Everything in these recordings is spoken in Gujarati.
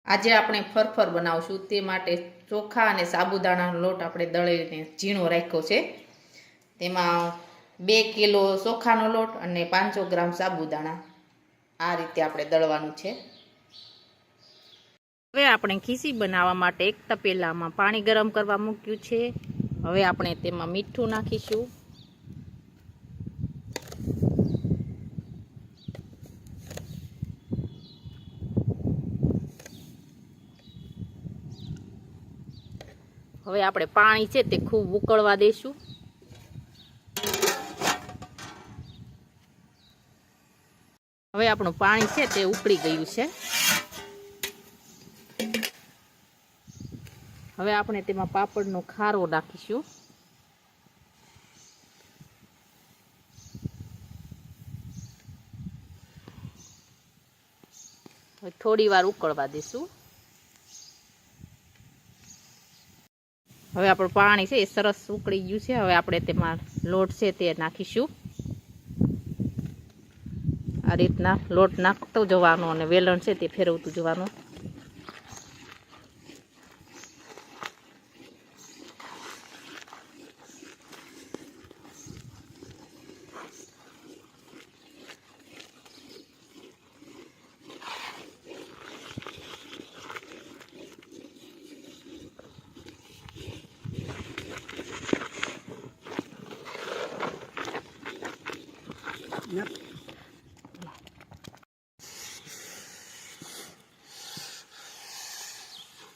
આજે આપણે ફરફર બનાવશું તે માટે ચોખા અને સાબુદાણાનો લોટ આપણે દળીને ઝીણો રાખ્યો છે। તેમાં 2 કિલો ચોખાનો લોટ અને 500 ગ્રામ સાબુદાણા આ રીતે આપણે દળવાનું છે। હવે આપણે ખીસી બનાવવા માટે એક તપેલામાં પાણી ગરમ કરવા મૂક્યું છે। હવે આપણે તેમાં મીઠું નાખીશું। હવે આપણે પાણી છે તે ખૂબ ઉકળવા દઈશું। હવે આપણું પાણી છે તે ઉકળી ગયું છે। હવે આપણે તેમાં પાપડનો ખારો નાખીશું। હવે થોડી વાર ઉકળવા દઈશું। હવે આપણું પાણી છે એ સરસ ઉકળી ગયું છે। હવે આપણે તેમાં લોટ છે તે નાખીશું। આ રીતના લોટ નાખતો જવાનો અને વેલણ છે તે ફેરવતું જવાનું।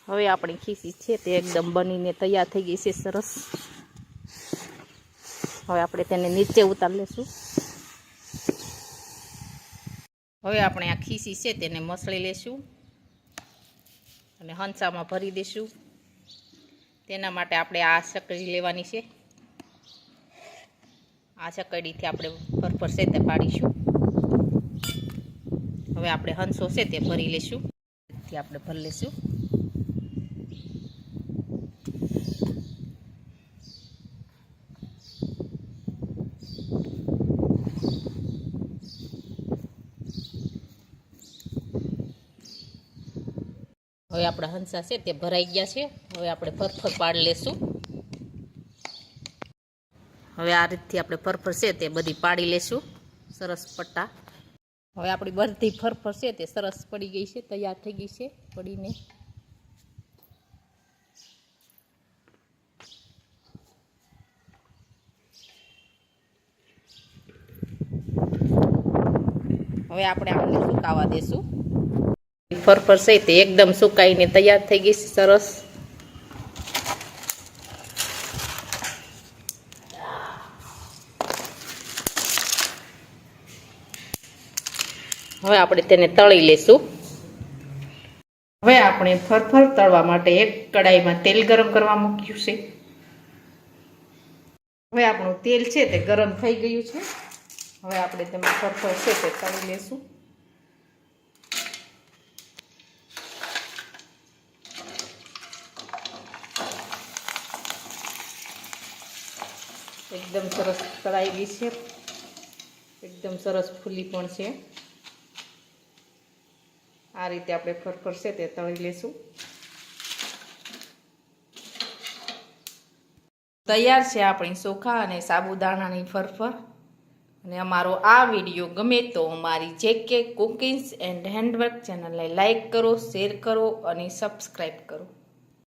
હવે આપણી ખીસી છે તે એકદમ બનીને તૈયાર થઈ ગઈ છે સરસ। હવે આપણે તેને નીચે ઉતારી લેશું। હવે આપણે આ ખીસી છે તેને મસળી લેશું અને હંસામાં ભરી દઈશું। તેના માટે આપણે આ સકડી લેવાની છે। આ સકડીથી આપણે ફરફર છે તે પાડીશું। હવે આપણે હંસો છે તે ભરી લેશું। આપણે ભરી લેશું। હવે આપણા હંસા છે તે ભરાઈ ગયા છે। હવે આપણે ફરફર પાડી લેશું। હવે આ રીતથી આપણે ફરફર છે તે બધી પાડી લેશું સરસ પટ્ટા। હવે આપણી બધી ફરફર છે તે સરસ પડી ગઈ છે, તૈયાર થઈ ગઈ છે પડીને। હવે આપણે આને સુકાવા દેશું। ફરફર છે તે એકદમ સુકાઈને તૈયાર થઈ ગઈ છે સરસ। હવે આપણે તેને તળી લેશું। હવે આપણે ફરફર તળવા માટે એક કડાઈમાં તેલ ગરમ કરવા મૂક્યું છે। હવે આપણું તેલ છે તે ગરમ થઈ ગયું છે। હવે આપણે તેમાં ફરફર છે તે તળી લેશું। એકદમ સરસ તળાઈ ગઈ છે, એકદમ સરસ ફૂલી પણ છે। આ રીતે આપણે ફરફર છે તે તળી લેશું। તૈયાર છે આપણી ચોખા અને સાબુદાણાની ફરફર। અને અમારો આ વિડીયો ગમે તો અમારી JK કુકિંગ્સ એન્ડ હેન્ડવર્ક ચેનલને લાઈક કરો, શેર કરો અને સબસ્ક્રાઈબ કરો।